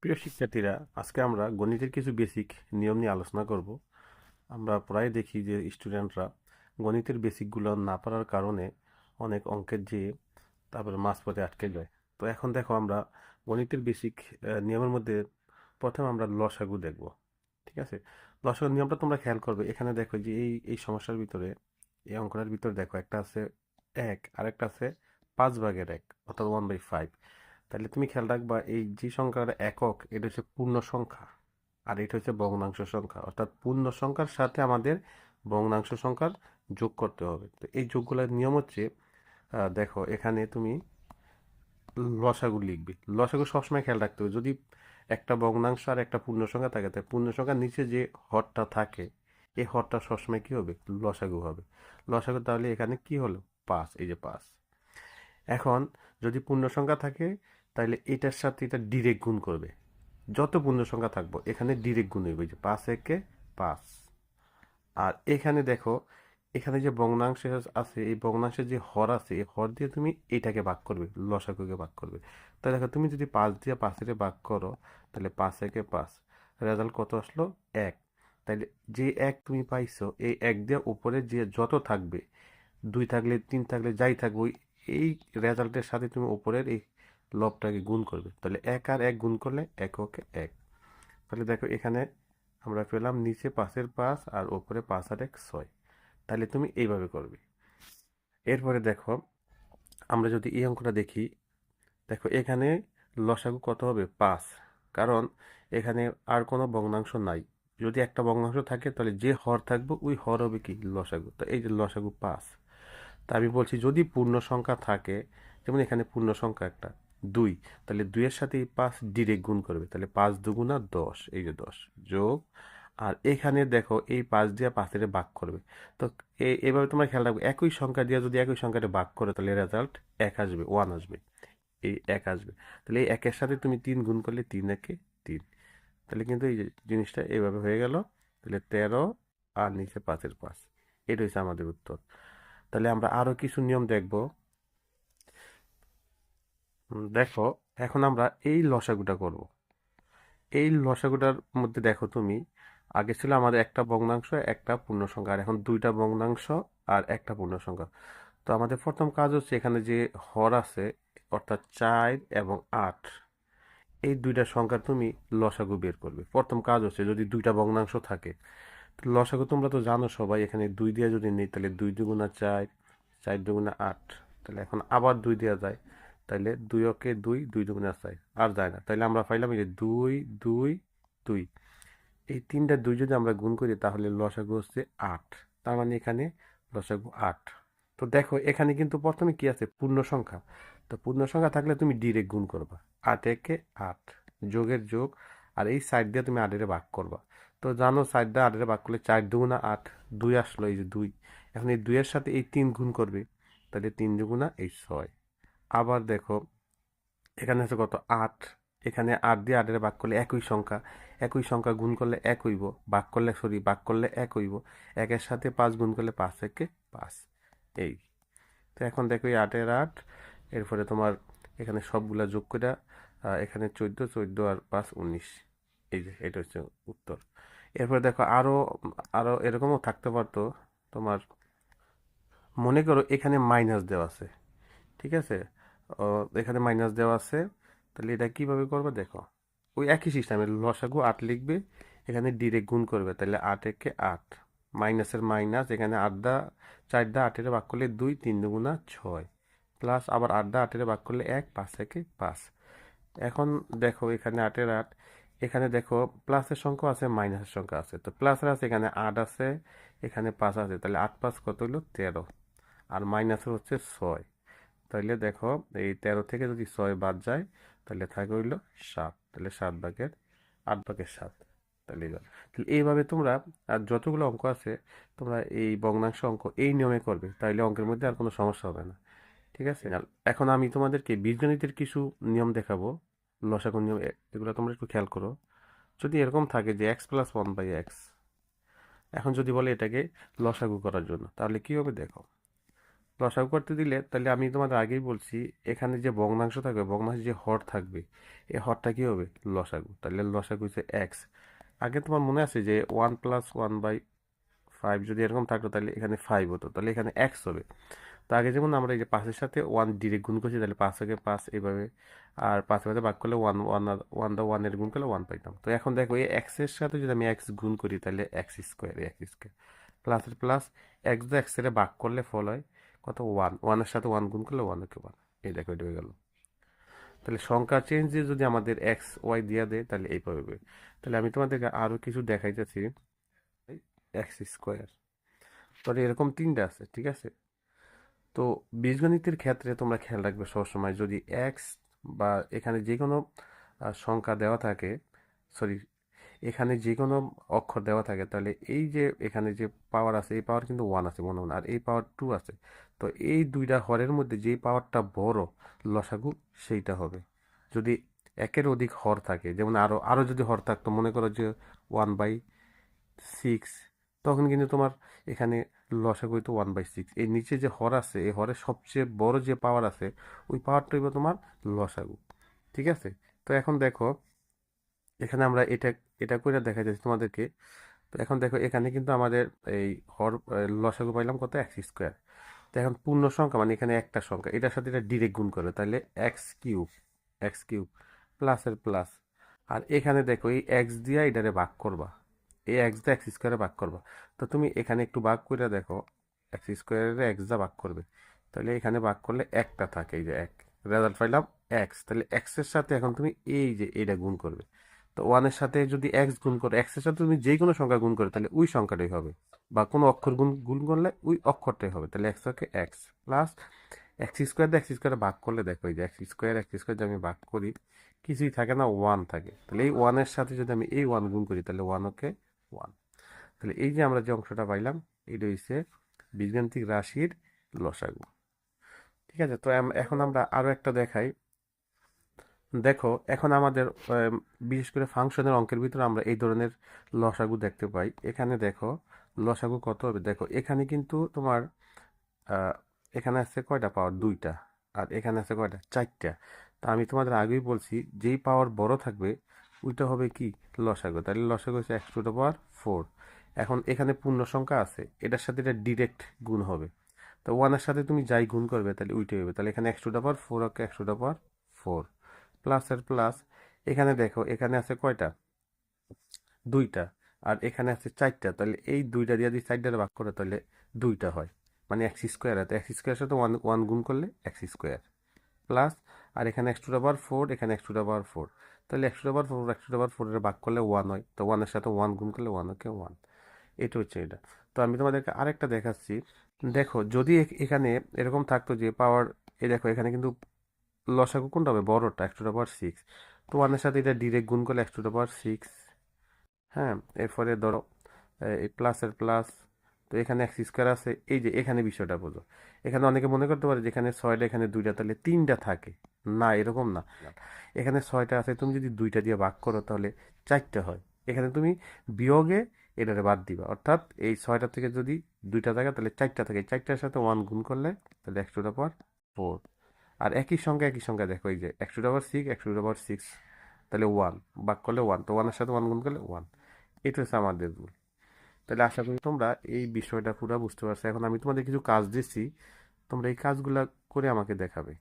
প্রিয় শিক্ষার্থীরা, আজকে আমরা গণিতের কিছু বেসিক নিয়ম নিয়ে আলোচনা করব। আমরা প্রায় দেখি যে স্টুডেন্টরা গণিতের বেসিকগুলো না পারার কারণে অনেক অঙ্কের যে তারপরে মাঝপথে আটকে যায়। তো এখন দেখো, আমরা গণিতের বেসিক নিয়মের মধ্যে প্রথমে আমরা লসাগু দেখব। ঠিক আছে? লসাগু নিয়মটা তোমরা খেয়াল করবে। এখানে দেখো যে এই সমস্যার ভিতরে, এই অঙ্কটার ভিতরে দেখো, একটা আছে 1 আর একটা আছে 5/1, অর্থাৎ 1/5। তাহলে তুমি খেয়াল রাখবা, এই যে সংখ্যার একক, এটা হচ্ছে পূর্ণ সংখ্যা, আর এটা হচ্ছে ভগ্নাংশ সংখ্যা। অর্থাৎ পূর্ণ সংখ্যার সাথে আমাদের ভগ্নাংশ সংখ্যার যোগ করতে হবে। তো এই যোগগুলোর নিয়ম হচ্ছে, দেখো এখানে তুমি লসাগু লিখবে। লসাগু সবসময় খেয়াল রাখতে হবে, যদি একটা ভগ্নাংশ আর একটা পূর্ণ সংখ্যা থাকে, তাই পূর্ণ সংখ্যার নিচে যে হরটা থাকে, এই হরটা সবসময় কি হবে? লসাগু হবে। লসাগু তাহলে এখানে কি হলো? 5। এই যে 5। এখন যদি পূর্ণ সংখ্যা থাকে, তাহলে এটার সাথে এটা ডিরেক্ট গুণ করবে। যত পূর্ণ সংখ্যা থাকবো এখানে ডিরেক্ট গুণ হইবে, যে 5 একে 5। আর এখানে দেখো, এখানে যে ভগ্নাংশ আছে, এই ভগ্নাংশের যে হর আছে, এই হর দিয়ে তুমি এটাকে ভাগ করবে, লসাগুকে ভাগ করবে। তাহলে দেখো, তুমি যদি 5 দিয়ে 5 এর ভাগ করো, তাহলে 5 একে 5, রেজাল্ট কত আসলো? 1। তাহলে যে 1 তুমি পাইছো, এই 1 দিয়ে উপরে যে যত থাকবে, 2 থাকলে 3 থাকলে যাই থাকবে, এই রেজাল্টের সাথে তুমি উপরের এই লবটাকে গুণ করবে। তাহলে 1 আর 1 গুণ করলে এককে 1। তাহলে দেখো, এখানে আমরা পেলাম নিচে 5-এর 5 আর উপরে 5 আর 1 6। তাহলে তুমি এইভাবে করবে। এরপরে দেখো, আমরা যদি এই অঙ্কটা দেখি, দেখো এখানে লসাগু কত হবে? 5। কারণ এখানে আর কোনো ভগ্নাংশ নাই। যদি একটা ভগ্নাংশ থাকে, তাহলে যে হর থাকবে ওই হর হবে কি? লসাগু। তো এই যে লসাগু 5। তা আমি বলছি, যদি পূর্ণ সংখ্যা থাকে, যেমন এখানে পূর্ণ সংখ্যা একটা 2, তাহলে 2 এর সাথে এই 5 ডিরেক্ট গুণ করবে। তাহলে 5 দুগুণা 10, এই যে 10 যোগ। আর এখানে দেখো, এই 5 দিয়ে 5 এর ভাগ করবে। তো এভাবে তোমরা খেয়াল রাখবে, একই সংখ্যা দিয়ে যদি একই সংখ্যাটা ভাগ করে, তাহলে রেজাল্ট 1 আসবে, 1 আসবে। এই 1 আসবে। তাহলে এই 1 এর সাথে তুমি 3 গুণ করলে 3 একে 3। তাহলে কিন্তু এই যে জিনিসটা এইভাবে হয়ে গেল। তাহলে 13 আর নিচে 5-এর 5। এটা হচ্ছে আমাদের উত্তর। তাহলে আমরা আরো কিছু নিয়ম দেখব। দেখো, এখন আমরা এই লসাগুটা করব। এই লসাগুটার মধ্যে দেখো তুমি, আগে ছিল আমাদের একটা ভগ্নাংশ একটা পূর্ণ সংখ্যা, আর এখন দুইটা ভগ্নাংশ আর একটা পূর্ণ সংখ্যা। তো আমাদের প্রথম কাজ হচ্ছে, এখানে যে হর আছে, অর্থাৎ 4 এবং 8, এই দুইটা সংখ্যা তুমি লসাগু বের করবে। প্রথম কাজ হচ্ছে, যদি দুইটা ভগ্নাংশ থাকে, তো লসাগু তোমরা তো জানো সবাই, এখানে 2 দিয়ে যদি নেই, তাহলে 2 দুগুণা 4, 4 দুগুণা 8। তাহলে এখন আবার 2 দেওয়া যায়, তাহলে 2 ওকে 2, 2 দুগুণা 4, আর যায় না। তাহলে আমরা পাইলাম এই যে 2 2 2। এই তিনটা 2 যদি আমরা গুণ করি, তাহলে লসাগু হচ্ছে 8। তার মানে এখানে লসাগু 8। তো দেখো, এখানে কিন্তু প্রথমে কি আছে? পূর্ণ সংখ্যা। তো পূর্ণ সংখ্যা থাকলে তুমি ডিরেক্ট গুণ করবা। 8 একে 8, যোগের যোগ। আর এই সাইড দিয়ে তুমি 8 এর ভাগ করবা। তো জানো, সাইড দিয়ে 8 এর ভাগ করলে 4 দুগুণা 8, 2 আসলো, এই যে 2। এখন এই 2 এর সাথে এই 3 গুণ করবে, তাহলে 3 দুগুণা এই 6। আবার দেখো, এখানে আছে কত? 8। এখানে 8 দিয়ে 8 এর ভাগ করলে একই সংখ্যা, একই সংখ্যা গুণ করলে 1 হইব, ভাগ করলে ভাগ করলে 1 হইব। 1 এর সাথে 5 গুণ করলে 5 একে 5। এই তো এখন দেখো, এই 8 এর 8, এরপরে তোমার এখানে সবগুলা যোগ করে, এখানে 14, 14 আর 5 19। এই যে এটা হচ্ছে উত্তর। এরপরে দেখো, আরো আরো এরকমও থাকতে পারতো। তোমার মনে করো এখানে মাইনাস দেওয়া আছে, ঠিক আছে? এখানে মাইনাস দেওয়া আছে। তাহলে এটা কিভাবে করবে? দেখো, ওই একই সিস্টেমে লসাগু 8 লিখবে, এখানে ডিরেক্ট গুণ করবে। তাহলে 8 একে 8, মাইনাসের মাইনাস, এখানে 8 দা 4 দা 8 এর ভাগ করলে 2, 3 দুগুণা 6, প্লাস আবার 8 দা 8 এর ভাগ করলে 1, 5 একে 5। এখন দেখো, এখানে 8 এর 8, এখানে দেখো প্লাসের সংখ্যা আছে, মাইনাসের সংখ্যা আছে। তো প্লাসের আছে, এখানে 8 আছে, এখানে 5 আছে। তাহলে 8 5 কত হলো? 13। আর মাইনাসের হচ্ছে 6। তাহলে দেখো, এই 13 থেকে যদি 6 বাদ যায়, তাহলে থাকে হইল 7। তাহলে 8/7। তাহলে তাহলে এইভাবে তোমরা আর যতগুলো অঙ্ক আছে, তোমরা এই ভগ্নাংশ অঙ্ক এই নিয়মে করবে, তাইলে অঙ্কের মধ্যে আর কোনো সমস্যা হবে না। ঠিক আছে? এখন আমি তোমাদেরকে বীজগণিতের কিছু নিয়ম দেখাবো। লসাগু নিয়ম, এগুলো তোমরা একটু খেয়াল করো। যদি এরকম থাকে যে x+1/x, এখন যদি বলে এটাকে লসাগু করার জন্য, তাহলে কি হবে? দেখো, লসাগু করতে দিলে তাহলে আমি তোমাদের আগেই বলছি এখানে যে ভগ্নাংশ থাকবে ভগ্নাংশে যে হর থাকবে এই হরটা কি হবে লসাগু, তাহলে লসাগু হচ্ছে এক্স। আগে তোমার মনে আছে যে 1+1/5 যদি এরকম থাকতো তাহলে এখানে 5 হতো, তাহলে এখানে এক্স হবে। তো আগে যেমন আমরা এই যে 5-এর সাথে 1 ডিরেক্ট গুণ করছি তাহলে 5 এইভাবে, আর 5 এর ভাগ করলে 1 1 আর 1 দা 1 এর গুণ করলে 1 পাইতাম। তো এখন দেখো এই এক্স এর সাথে যদি আমি এক্স গুণ করি তাহলে এক্স স্কোয়ার প্লাসের প্লাস এক্স দা এক্স এর ভাগ করলে ফল হয় কত 1, 1 এর সাথে 1 গুণ করলে 1 কে 1। এই দেখো এটা হয়ে গেল। তাহলে সংখ্যা চেঞ্জ দিয়ে যদি আমাদের এক্স ওয়াই দিয়ে দেয় তাহলে এইভাবে হবে। তাহলে আমি তোমাদেরকে আরো কিছু দেখাইতেছি। এক্স স্কোয়ার, তাহলে এরকম তিনটা আছে, ঠিক আছে। তো বীজগণিতের ক্ষেত্রে তোমরা খেয়াল রাখবে সবসময় যদি এক্স বা এখানে যে কোনো সংখ্যা দেওয়া থাকে, সরি, এখানে যে কোনো অক্ষর দেওয়া থাকে তাহলে এই যে এখানে যে পাওয়ার আছে এই পাওয়ার কিন্তু 1 আছে মনে মনে, আর এই পাওয়ার 2 আছে। তো এই দুইটা হরের মধ্যে যেই পাওয়ারটা বড় লসাগু সেইটা হবে। যদি একের অধিক হর থাকে, যেমন আরো আরো যদি হর থাকতো, মনে করো যে 1/6, তখন কিন্তু তোমার এখানে লসাগু হইতো 1/6। এই নিচে যে হর আছে এই হরের সবচেয়ে বড় যে পাওয়ার আছে ওই পাওয়ারটা হইব তোমার লসাগু, ঠিক আছে। তো এখন দেখো এখানে আমরা এটা এটা করে দেখা যাচ্ছে তোমাদেরকে। তো এখন দেখো এখানে কিন্তু আমাদের এই হর লসাগু পাইলাম কত x²। তো এখন পূর্ণ সংখ্যা মানে এখানে একটা সংখ্যা এটার সাথে এটা ডিরেক্ট গুণ করবে তাহলে এক্স কিউব প্লাসের প্লাস। আর এখানে দেখো এই এক্স দিয়া এটারে ভাগ করবা, এই এক্স দা x² ভাগ করবা। তো তুমি এখানে একটু ভাগ করে দেখো x² এক্স দা ভাগ করবে, তাহলে এখানে ভাগ করলে একটা থাকে, এই যে এক, রেজাল্ট পাইলাম এক্স। তাহলে এক্স এর সাথে এখন তুমি এই যে এটা গুণ করবে। তো 1-এর সাথে যদি এক্স গুণ করো, এক্স এর সাথে তুমি যে কোনো সংখ্যা গুণ করো তাহলে ওই সংখ্যাটাই হবে, বা কোনো অক্ষর গুণ গুণ করলে ওই অক্ষরটাই হবে। তাহলে এক্স এক্স প্লাস এক্স² ভাগ করলে দেখো এই যে এক্স স্কোয়ার যদি আমি ভাগ করি কিছুই থাকে না, 1 থাকে। তাহলে এই 1-এর সাথে যদি আমি এই 1 গুণ করি তাহলে 1 তাহলে এই যে আমরা যে অংশটা পাইলাম এটা হচ্ছে বীজগাণিতিক রাশির লসাগু, ঠিক আছে। তো এখন আমরা আরো একটা দেখাই। দেখো এখন আমাদের বিশেষ করে ফাংশনের অঙ্কের ভিতরে আমরা এই ধরনের লসাগু দেখতে পাই। এখানে দেখো লসাগু কত হবে, দেখো এখানে কিন্তু তোমার আহ, এখানে আছে কয়টা পাওয়ার, দুইটা, আর এখানে আছে কয়টা, চারটা। তা আমি তোমাদের আগেই বলছি যেই পাওয়ার বড় থাকবে ওইটা হবে কি লসাগু। তাহলে লসাগু হচ্ছে x⁴। এখন এখানে পূর্ণ সংখ্যা আছে এটার সাথে এটা ডিরেক্ট গুণ হবে। তো 1-এর সাথে তুমি যাই গুণ করবে তাহলে ওইটাই হবে। তাহলে এখানে x⁴ ওকে x⁴ প্লাসের প্লাস। এখানে দেখো এখানে আছে কয়টা, দুইটা, আর এখানে আছে চারটা। তাহলে এই দুইটা দিয়ে যদি চারটা ভাগ করে তাহলে দুইটা হয়, মানে x²। তো x² সাথে 1 গুণ করলে x² প্লাস, আর এখানে x⁴ এখানে x⁴। তাহলে x⁴ এর ভাগ করলে 1 হয়, তো 1-এর সাথে 1 গুণ করলে 1 ওকে 1। এটা হচ্ছে এটা। তো আমি তোমাদেরকে আরেকটা দেখাচ্ছি। দেখো যদি এখানে এরকম থাকতো যে পাওয়ার, এই দেখো এখানে কিন্তু লসাগু কোনটা হবে বড়টা x⁴। তো 1-এর সাথে এটা ডিরেক্ট গুণ করলে x⁴। হ্যাঁ, এরপরে ধরো এই প্লাসের প্লাস। তো এখানে x² আছে, এই যে এখানে বিষয়টা বোঝো। এখানে অনেকে মনে করতে পারে যেখানে 6টা এখানে 2টা তাহলে 3টা থাকে, না এরকম না। এখানে 6টা আছে, তুমি যদি 2টা দিয়ে ভাগ করো তাহলে 4টা হয়। এখানে তুমি বিয়োগে এটারে বাদ দিবা, অর্থাৎ এই 6টা থেকে যদি 2টা থাকে তাহলে 4টা থাকে, 4টার সাথে 1 গুণ করলে তাহলে x⁴। আর একই সংখ্যা দেখো এই যে x⁴ তাহলে 1 ভাগ করলে 1, তো 1-এর সাথে 1 গুণ করলে 1। এটা হচ্ছে আমাদের রুল। তাহলে আশা করি তোমরা এই বিষয়টা পুরো বুঝতে পারছো। এখন আমি তোমাদের কিছু কাজ দিচ্ছি, তোমরা এই কাজগুলা করে আমাকে দেখাবে।